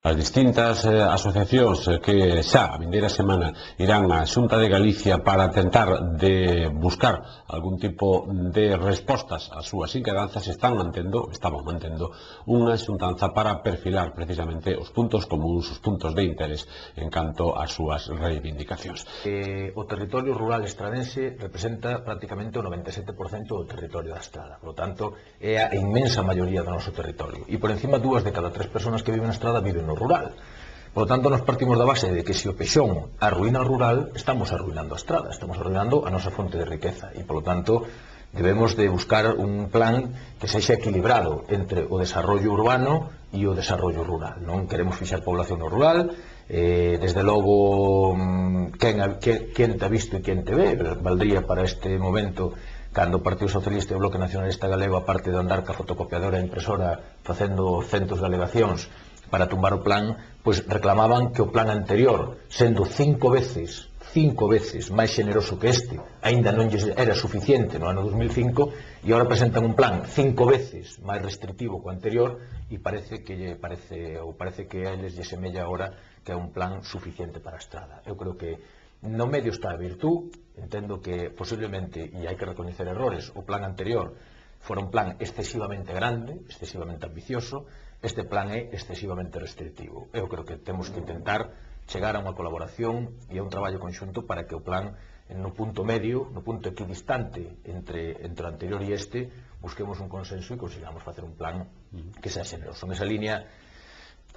As distintas asociacións que xa a vindeira semana irán á Xunta de Galicia para tentar de buscar algún tipo de respostas ás súas inquedanzas estaban mantendo unha xuntanza para perfilar precisamente os puntos comuns, os puntos de interés en canto ás súas reivindicacións. O territorio rural estradense representa prácticamente o 97% do territorio da Estrada, por lo tanto é a inmensa maioría do noso territorio e por encima 2 de cada 3 persoas que viven na Estrada viven no rural. Por lo tanto, nos partimos da base de que se o pexón arruína o rural, estamos arruinando a Estrada, estamos arruinando a nosa fonte de riqueza e, por lo tanto, debemos de buscar un plan que sexa equilibrado entre o desarrollo urbano e o desarrollo rural. Non queremos fixar población no rural, desde logo quen te ha visto e quen te ve, valdría para este momento cando o Partido Socialista e o Bloque Nacionalista Galego, aparte de andar ca fotocopiadora e impresora facendo centos de alegacións para tumbar o plan, pois reclamaban que o plan anterior, sendo 5 veces máis xeneroso que este, aínda non lles era suficiente no ano 2005, e agora presentan un plan 5 veces máis restrictivo que o anterior, e parece que a eles lle semella agora que é un plan suficiente para a Estrada. Eu creo que no medio está a virtud, entendo que posiblemente, e hai que recoñecer errores, o plan anterior fora un plan excesivamente grande, excesivamente ambicioso. Este plan é excesivamente restrictivo. Eu creo que temos que intentar chegar a unha colaboración e a un traballo conxunto para que o plan, no punto medio, no punto equidistante entre o anterior e este, busquemos un consenso e consigamos facer un plan que sea xeneroso. En esa línea,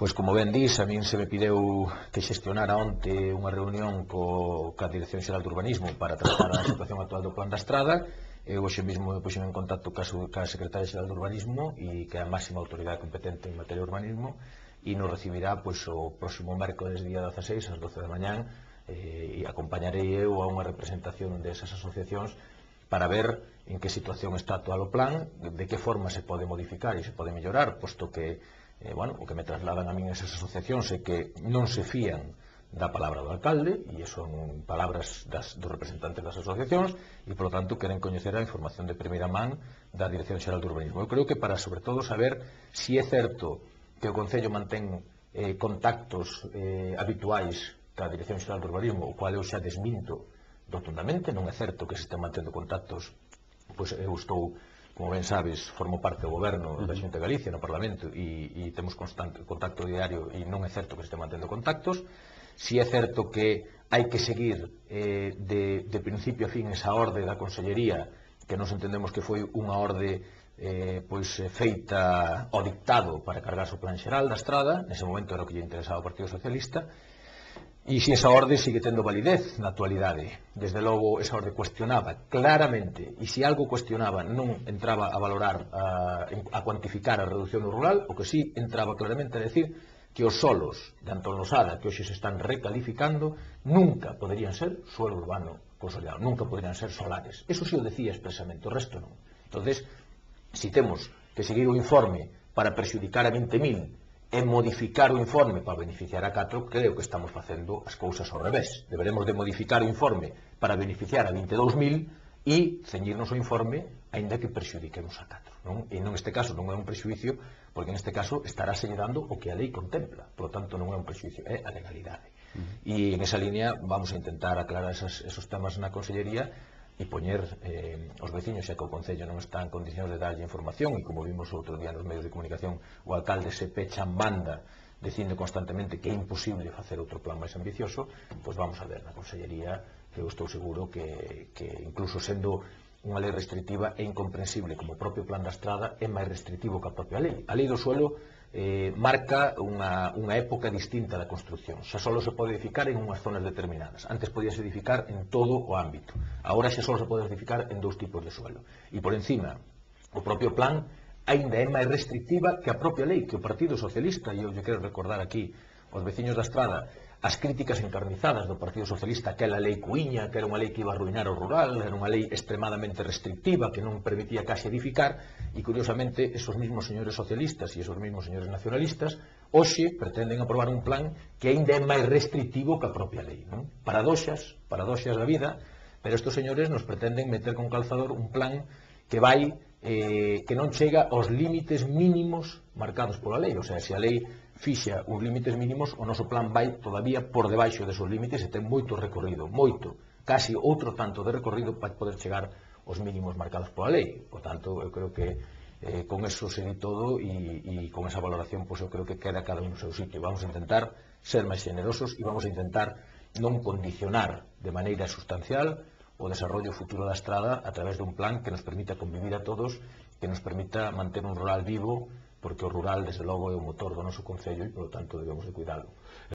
pois como ben dís, a min se me pideu que xestionara onte unha reunión ca Dirección Xeral de Urbanismo para tratar a situación actual do plan da Estrada. Eu hoxe mesmo me puxen en contacto ca Secretaria Xeral de Urbanismo e que é a máxima autoridade competente en materia de urbanismo e nos recibirá pois, o próximo mércoles día 16 ás 12 da mañán e acompañarei eu a unha representación desas asociacións para ver en que situación está actual o plan, de que forma se pode modificar e se pode mellorar, posto que o que me trasladan a min esas asociacións é que non se fían da palabra do alcalde, e son palabras dos representantes das asociacións, e, por lo tanto, queren coñecer a información de primeira man da Dirección Xeral de Urbanismo. Eu creo que para, sobre todo, saber se é certo que o Concello mantén contactos habituais ca Dirección Xeral de Urbanismo, o cual eu xa desminto rotundamente, non é certo que se estén mantendo contactos, pois eu estou, como ben sabes, formo parte do goberno da Xunta de Galicia no Parlamento e temos contacto diario e non é certo que se estén mantendo contactos. Si é certo que hai que seguir de principio a fin esa orde da Consellería, que nos entendemos que foi unha orde feita ao dictado para cargarse o plan xeral da Estrada, nese momento era o que lle interesaba ao Partido Socialista, e si esa orde sigue tendo validez na actualidade. Desde logo, esa orde cuestionaba claramente, e se algo cuestionaba non entraba a valorar, a cuantificar a reducción do rural, o que si entraba claramente a decir que os solos de Antón Losada que hoxe se están recalificando nunca poderían ser suelo urbano consolidado, nunca poderían ser solares. Eso sí o decía expresamente, o resto non. Entonces, si temos que seguir o informe para perxudicar a 20.000 e modificar o informe para beneficiar a 4, creo que estamos facendo as cousas ao revés. Deberemos de modificar o informe para beneficiar a 22.000 e ceñirnos o informe aínda que perxudiquemos a 4. Non? E neste caso non é un prexuicio, porque neste caso estará señalando o que a lei contempla, por lo tanto non é un prexuicio, é a legalidade. E en esa línea vamos a intentar aclarar esos temas na Consellería e poñer os veciños, xa que o Concello non está en condicións de darlle información, e como vimos outro día nos medios de comunicación, o alcalde se pecha en banda dicindo constantemente que é imposible facer outro plan máis ambicioso, pois vamos a ver na Consellería, que eu estou seguro que incluso sendo unha lei restrictiva é incomprensible como o propio plan da Estrada é máis restrictivo que a propia lei. A lei do suelo marca unha época distinta da construcción. Xa só se pode edificar en unhas zonas determinadas. Antes podías edificar en todo o ámbito. Agora xa só se pode edificar en 2 tipos de suelo. E por encima, o propio plan aínda é máis restrictiva que a propia lei, que o Partido Socialista, e eu lle quero recordar aquí aos veciños da Estrada, as críticas encarnizadas do Partido Socialista, que era a lei Cuíña, que era unha lei que iba a arruinar o rural, era unha lei extremadamente restrictiva, que non permitía case edificar, e curiosamente esos mismos señores socialistas e esos mismos señores nacionalistas hoxe pretenden aprobar un plan que aínda é máis restrictivo que a propia lei. Non? Paradoxas da vida, pero estes señores nos pretenden meter con calzador un plan que vai que non chega aos límites mínimos marcados pola lei. O sea, se a lei fixa uns límites mínimos, o noso plan vai todavía por debaixo desos límites e ten moito recorrido, moito, casi outro tanto de recorrido para poder chegar aos mínimos marcados pola lei. Por tanto, eu creo que con eso se di todo e con esa valoración, pois eu creo que queda cada un no seu sitio. Vamos a intentar ser máis generosos e vamos a intentar non condicionar de maneira sustancial o desarrollo futuro da estrada a través dun plan que nos permita convivir a todos, que nos permita manter un rural vivo, porque o rural, desde logo, é o motor do noso concello e, polo tanto, debemos de cuidalo.